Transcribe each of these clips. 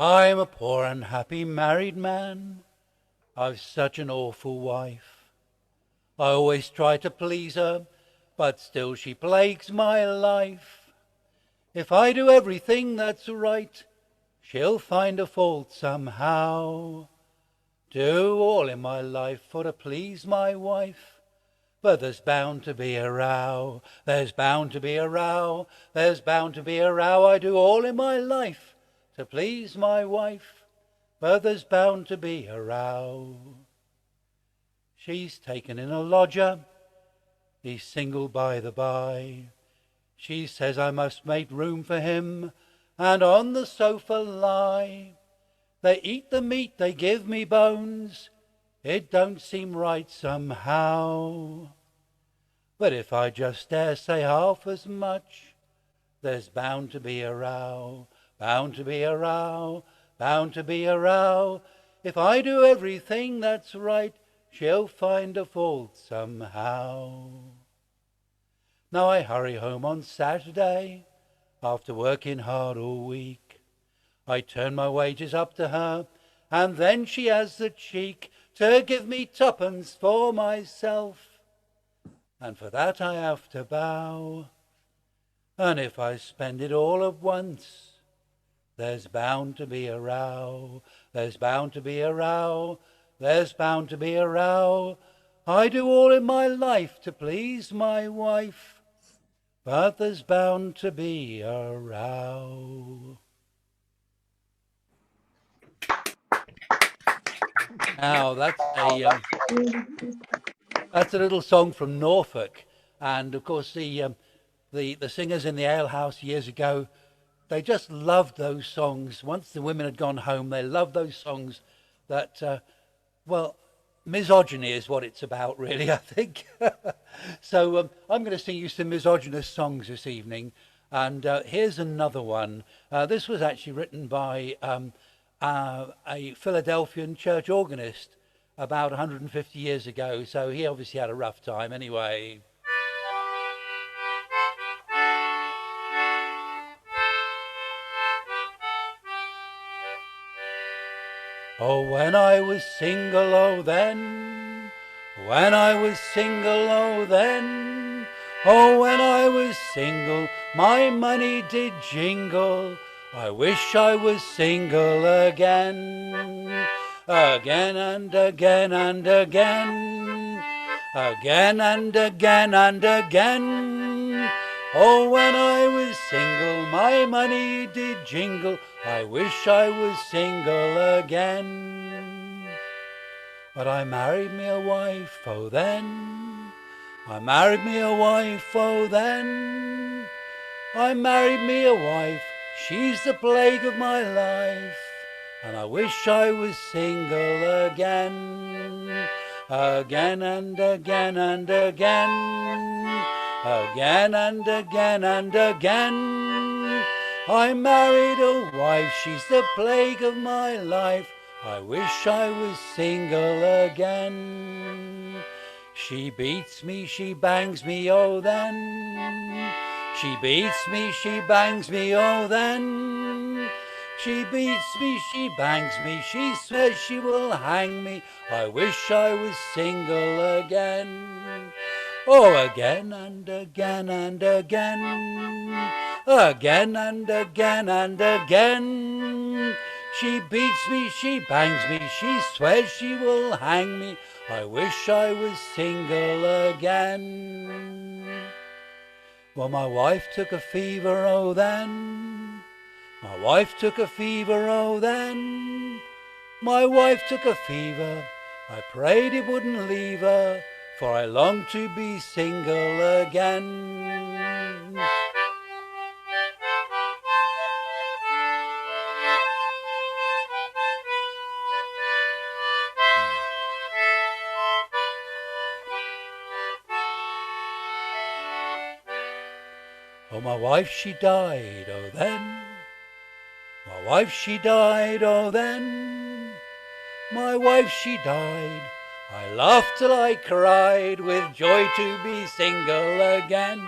I'm a poor unhappy married man. I've such an awful wife. I always try to please her, but still she plagues my life. If I do everything that's right, she'll find a fault somehow. Do all in my life for to please my wife, but there's bound to be a row. There's bound to be a row. There's bound to be a row. I do all in my life to please my wife, but there's bound to be a row. She's taken in a lodger, he's single by the by. She says I must make room for him and on the sofa lie. They eat the meat, they give me bones, it don't seem right somehow. But if I just dare say half as much, there's bound to be a row, bound to be a row, bound to be a row. If I do everything that's right, she'll find a fault somehow. Now I hurry home on Saturday, after working hard all week. I turn my wages up to her, and then she has the cheek to give me twopence for myself. And for that I have to bow. And if I spend it all at once, there's bound to be a row. There's bound to be a row. There's bound to be a row. I do all in my life to please my wife, but there's bound to be a row. Now that's a little song from Norfolk, and of course the singers in the Alehouse years ago, they just loved those songs. Once the women had gone home, they loved those songs that, well, misogyny is what it's about, really, I think. So I'm going to sing you some misogynist songs this evening, and here's another one. This was actually written by a Philadelphian church organist about 150 years ago, so he obviously had a rough time anyway. Oh, when I was single, oh then, when I was single, oh then, oh, when I was single, my money did jingle. I wish I was single again, again and again and again, again and again and again. Oh, when I was single, my money did jingle. I wish I was single again. But I married me a wife, oh then, I married me a wife, oh then, I married me a wife, she's the plague of my life, and I wish I was single again, again and again and again, again and again and again. I married a wife, she's the plague of my life, I wish I was single again. She beats me, she bangs me, oh then, she beats me, she bangs me, oh then, she beats me, she bangs me, she swears she will hang me, I wish I was single again. Oh, again and again and again, again and again and again. She beats me, she bangs me, she swears she will hang me, I wish I was single again. Well, my wife took a fever, oh then, my wife took a fever, oh then, my wife took a fever, I prayed it wouldn't leave her, for I long to be single again. Oh, my wife, she died, oh then, my wife, she died, oh then, my wife, she died. I laughed till I cried with joy to be single again,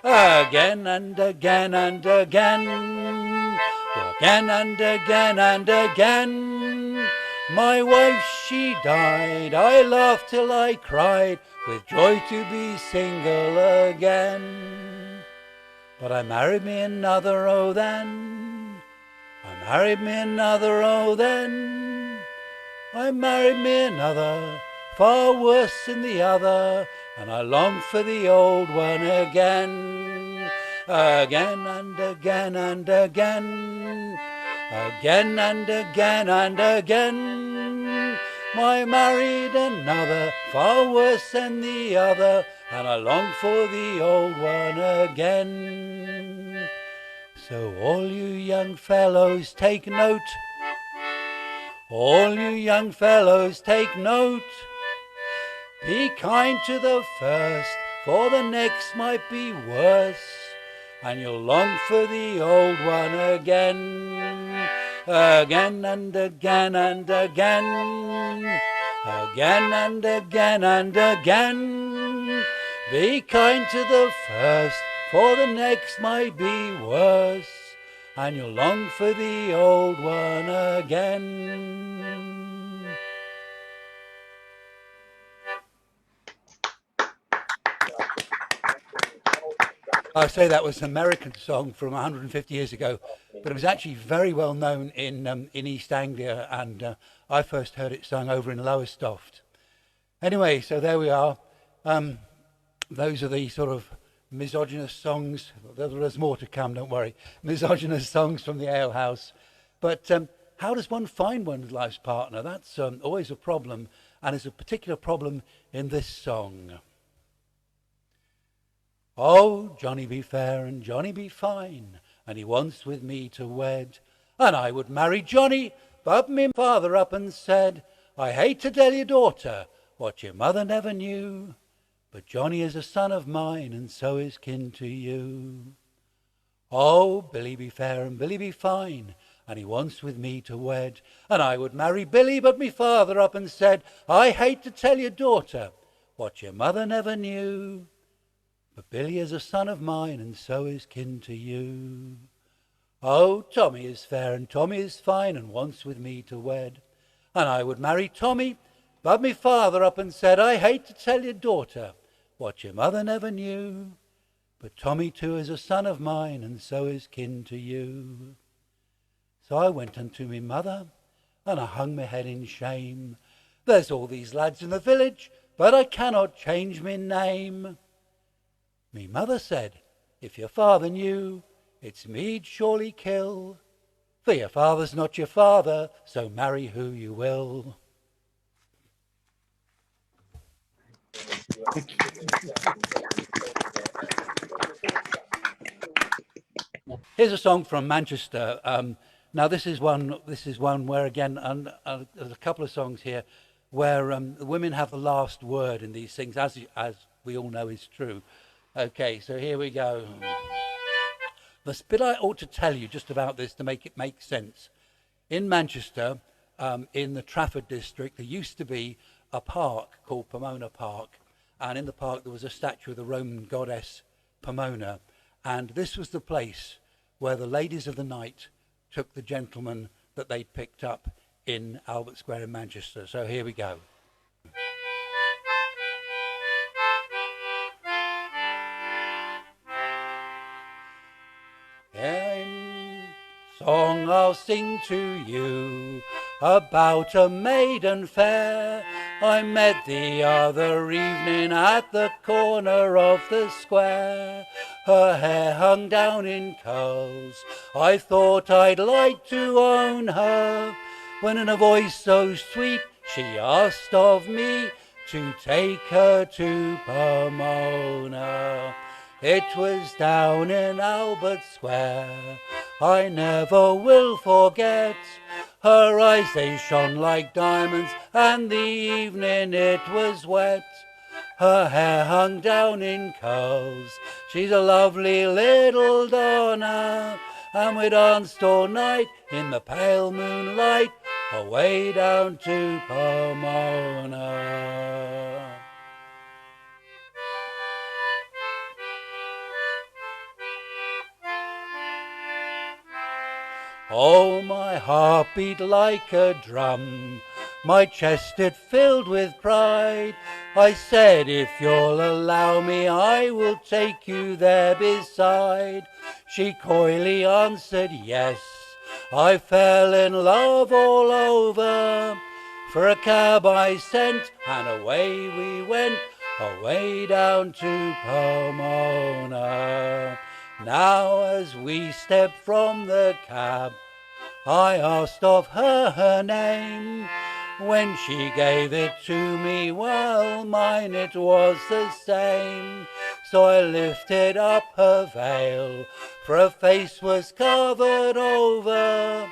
again and again and again. Work Again and again and again, my wife she died. I laughed till I cried, with joy to be single again. But I married me another, oh then. I married me another, oh then. I married me another, far worse than the other, and I long for the old one again. Again and again and again, again and again and again. I married another, far worse than the other, and I long for the old one again. So all you young fellows take note. All you young fellows take note. Be kind to the first, for the next might be worse, and you'll long for the old one again. Again and again and again. Again and again and again. Be kind to the first, for the next might be worse, and you'll long for the old one again. I say that was an American song from 150 years ago, but it was actually very well known in East Anglia, and I first heard it sung over in Lowestoft. Anyway, so there we are. Those are the sort of misogynist songs. There's more to come, don't worry. Misogynist songs from the Alehouse. But how does one find one's life's partner? That's always a problem, and it's a particular problem in this song. Oh, Johnny be fair and Johnny be fine, and he wants with me to wed. And I would marry Johnny, but me father up and said, I hate to tell your daughter what your mother never knew, but Johnny is a son of mine, and so is kin to you. Oh, Billy be fair and Billy be fine, and he wants with me to wed. And I would marry Billy, but me father up and said, I hate to tell your daughter what your mother never knew, but Billy is a son of mine, and so is kin to you. Oh, Tommy is fair and Tommy is fine, and wants with me to wed. And I would marry Tommy, but me father up and said, I hate to tell your daughter what your mother never knew, but Tommy too is a son of mine, and so is kin to you. So I went unto me mother, and I hung my head in shame. There's all these lads in the village, but I cannot change me name. Me mother said, if your father knew, it's me'd surely kill, for your father's not your father, so marry who you will. Here's a song from Manchester. Now this is one where again, there's a couple of songs here where the women have the last word in these things, as we all know is true. Okay, so here we go. The bit I ought to tell you just about this to make it make sense. In Manchester, in the Trafford district, there used to be a park called Pomona Park, and in the park there was a statue of the Roman goddess Pomona, and this was the place where the ladies of the night took the gentlemen that they'd picked up in Albert Square in Manchester. So here we go. Song I'll sing to you about a maiden fair I met the other evening at the corner of the square. Her hair hung down in curls, I thought I'd like to own her, when in a voice so sweet she asked of me to take her to Pomona. It was down in Albert Square, I never will forget. Her eyes, they shone like diamonds, and the evening it was wet. Her hair hung down in curls, she's a lovely little Donna, and we danced all night in the pale moonlight, away down to Pomona. Oh, my heart beat like a drum, my chest it filled with pride. I said, if you'll allow me, I will take you there beside. She coyly answered yes. I fell in love all over. For a cab I sent, and away we went, away down to Pomona. Now as we stepped from the cab, I asked of her name. When she gave it to me, well, mine it was the same. So I lifted up her veil, for her face was covered over.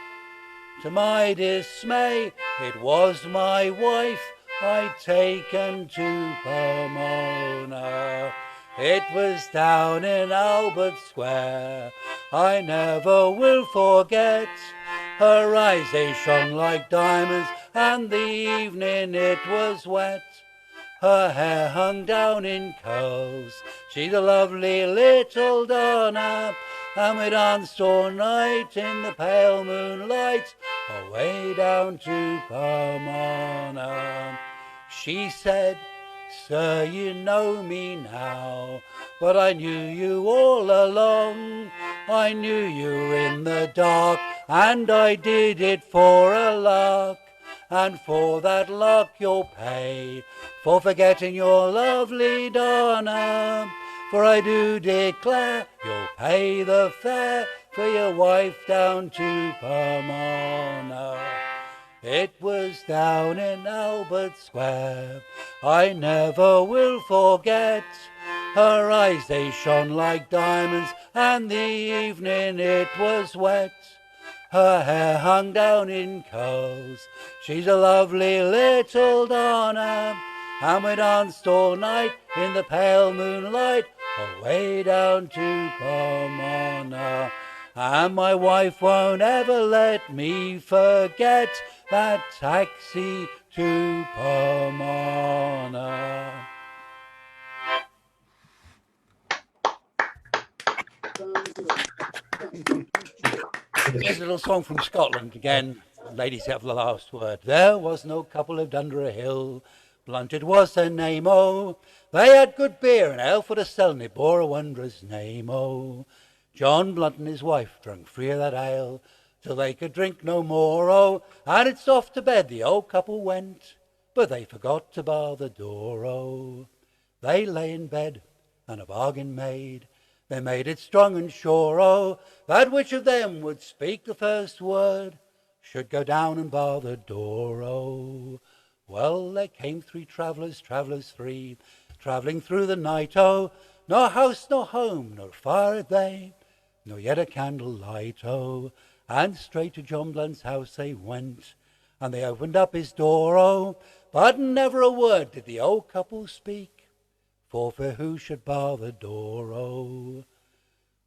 To my dismay, it was my wife I'd taken to Pomona. It was down in Albert Square, I never will forget. Her eyes, they shone like diamonds, and the evening it was wet. Her hair hung down in curls, she's a lovely little Donna, and we danced all night in the pale moonlight, away down to Pomona. She said, sir, you know me now, but I knew you all along. I knew you in the dark, and I did it for a lark. And for that lark you'll pay, for forgetting your lovely Donna. For I do declare you'll pay the fare for your wife down to Pomona. It was down in Albert Square, I never will forget. Her eyes, they shone like diamonds, and the evening it was wet. Her hair hung down in curls, she's a lovely little Donna, and we danced all night in the pale moonlight, away down to Pomona. And my wife won't ever let me forget that taxi to Pomona. Here's a little song from Scotland again. Ladies have the last word. There was no couple lived under a hill, Blunted was their name, oh. They had good beer and ale for to sell, and they bore a wondrous name, oh. John Blunt and his wife drunk free of that ale, till they could drink no more, oh. And it's off to bed the old couple went, but they forgot to bar the door, oh. They lay in bed and a bargain made, they made it strong and sure, oh, that which of them would speak the first word should go down and bar the door, oh. Well, there came three travellers three, travelling through the night, oh. Nor house nor home nor fire had they, nor yet a candle light, oh. And straight to John Blunt's house they went, and they opened up his door, oh. But never a word did the old couple speak, for who should bar the door, oh.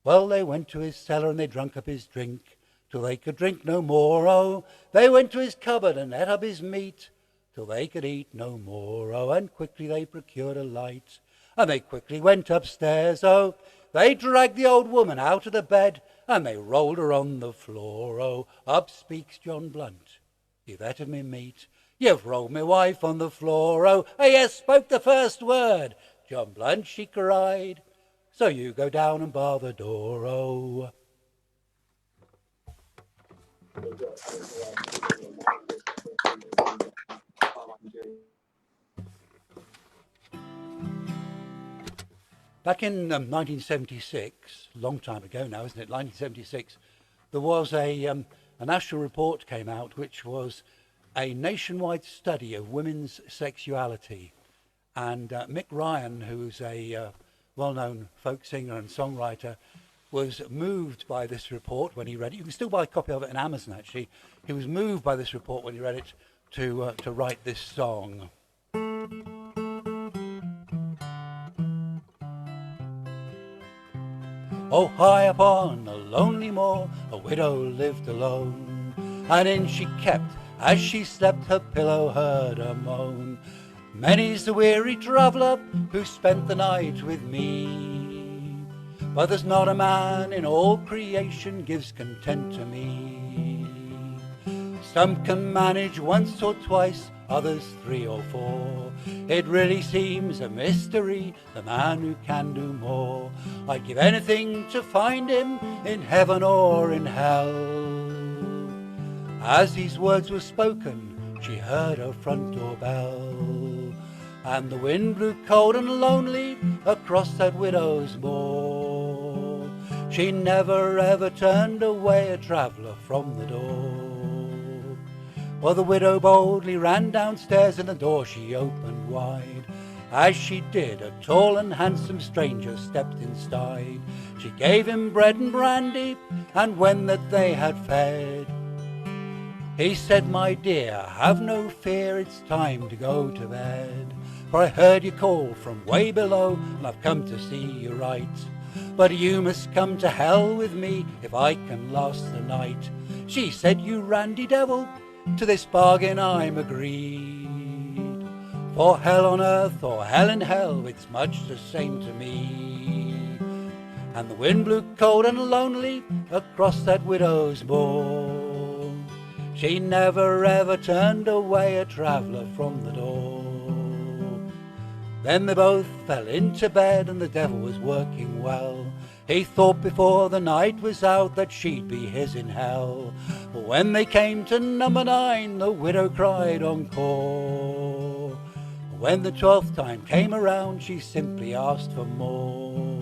Well, they went to his cellar and they drunk up his drink, till they could drink no more, oh. They went to his cupboard and ate up his meat, till they could eat no more, oh. And quickly they procured a light, and they quickly went upstairs, oh. They dragged the old woman out of the bed, and they rolled her on the floor, oh. Up speaks John Blunt, you've eaten me meat, you've rolled me wife on the floor, oh. Yes, spoke the first word, John Blunt, she cried, so you go down and bar the door, oh. Back in 1976, a long time ago now, isn't it, 1976, there was a national report came out which was a nationwide study of women's sexuality. And Mick Ryan, who's a well-known folk singer and songwriter, was moved by this report when he read it. You can still buy a copy of it on Amazon, actually. He was moved by this report when he read it to write this song. Oh, high upon a lonely moor, a widow lived alone, and in she kept, as she slept, her pillow heard her moan. Many's the weary traveller who spent the night with me, but there's not a man in all creation gives content to me. Some can manage once or twice, others 3 or 4. It really seems a mystery, the man who can do more. I'd give anything to find him in heaven or in hell. As these words were spoken, she heard her front door bell, and the wind blew cold and lonely across that widow's moor. She never ever turned away a traveller from the door. Well, the widow boldly ran downstairs, and the door she opened wide. As she did, a tall and handsome stranger stepped inside. She gave him bread and brandy, and when that they had fed, he said, "My dear, have no fear, it's time to go to bed. For I heard you call from way below, and I've come to see you right. But you must come to hell with me if I can last the night." She said, "You randy devil, to this bargain I'm agreed. For hell on earth or hell in hell, it's much the same to me." And the wind blew cold and lonely across that widow's moor. She never ever turned away a traveller from the door. Then they both fell into bed, and the devil was working well. He thought before the night was out that she'd be his in hell. But when they came to number 9, the widow cried encore. When the 12th time came around, she simply asked for more.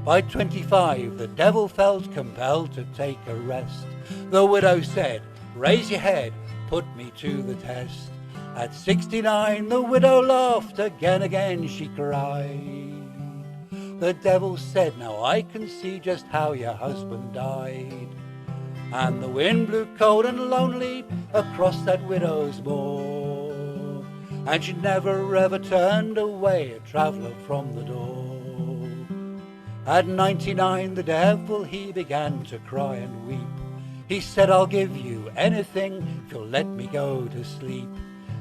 By 25, the devil felt compelled to take a rest. The widow said, "Raise your head, put me to the test." At 69, the widow laughed, again she cried. The devil said, "Now I can see just how your husband died." And the wind blew cold and lonely across that widow's moor, and she never ever turned away a traveller from the door. At 99, the devil, he began to cry and weep. He said, "I'll give you anything if you'll let me go to sleep."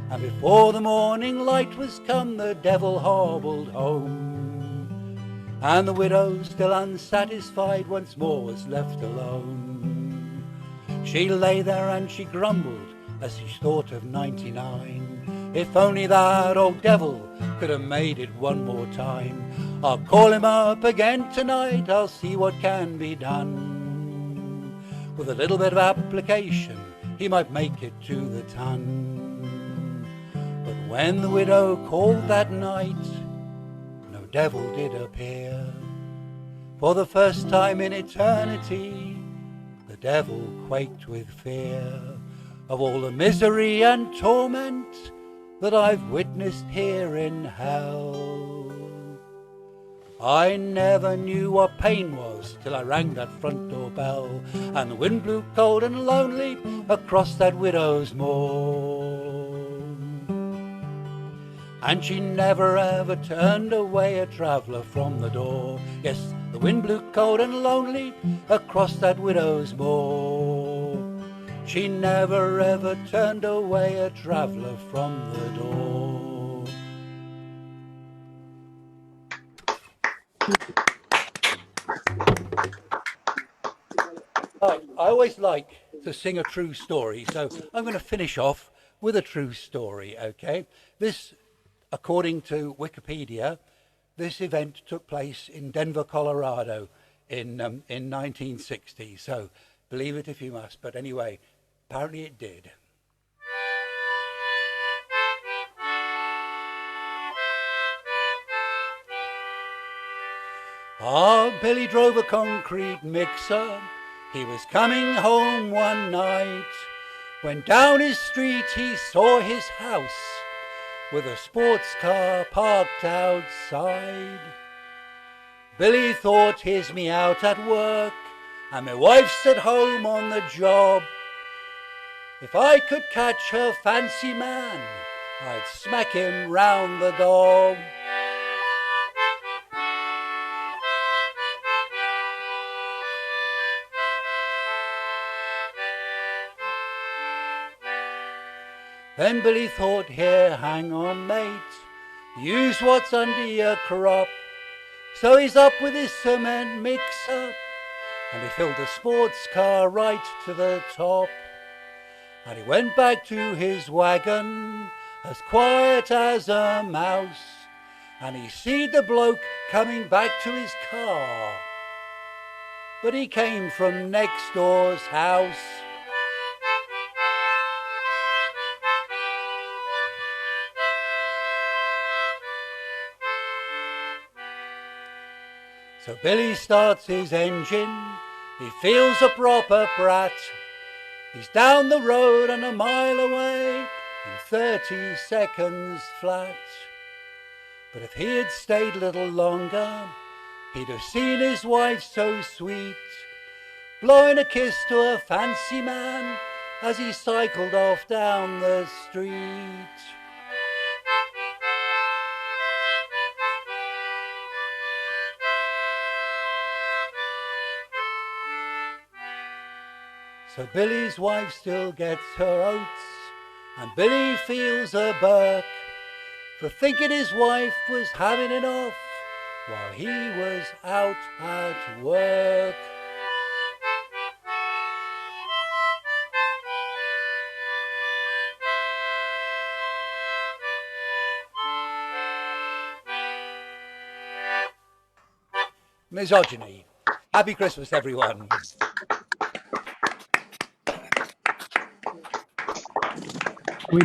And before the morning light was come, the devil hobbled home, and the widow, still unsatisfied, once more was left alone. She lay there and she grumbled as she thought of 99. If only that old devil could have made it one more time. I'll call him up again tonight, I'll see what can be done. With a little bit of application, he might make it to the ton. But when the widow called that night, no devil did appear. For the first time in eternity, the devil quaked with fear of all the misery and torment that I've witnessed here in hell. I never knew what pain was till I rang that front door bell, and the wind blew cold and lonely across that widow's moor. And she never ever turned away a traveller from the door. Yes, the wind blew cold and lonely across that widow's moor. She never ever turned away a traveller from the door. I always like to sing a true story, so I'm going to finish off with a true story, okay? This, according to Wikipedia, this event took place in Denver, Colorado in 1960. So believe it if you must. But anyway, apparently it did. Ah, Billy drove a concrete mixer. He was coming home one night when down his street he saw his house with a sports car parked outside. Billy thought, here's me out at work and my wife's at home on the job. If I could catch her fancy man, I'd smack him round the gob. Then Billy thought, here, hang on, mate, use what's under your crop. So he's up with his cement mixer, and he filled the sports car right to the top. And he went back to his wagon as quiet as a mouse, and he seed the bloke coming back to his car, but he came from next door's house. So Billy starts his engine, he feels a proper brat. He's down the road and a mile away in 30 seconds flat. But if he had stayed a little longer, he'd have seen his wife so sweet, blowing a kiss to a fancy man as he cycled off down the street. So Billy's wife still gets her oats, and Billy feels a burk for thinking his wife was having it off while he was out at work. Misogyny. Happy Christmas, everyone. We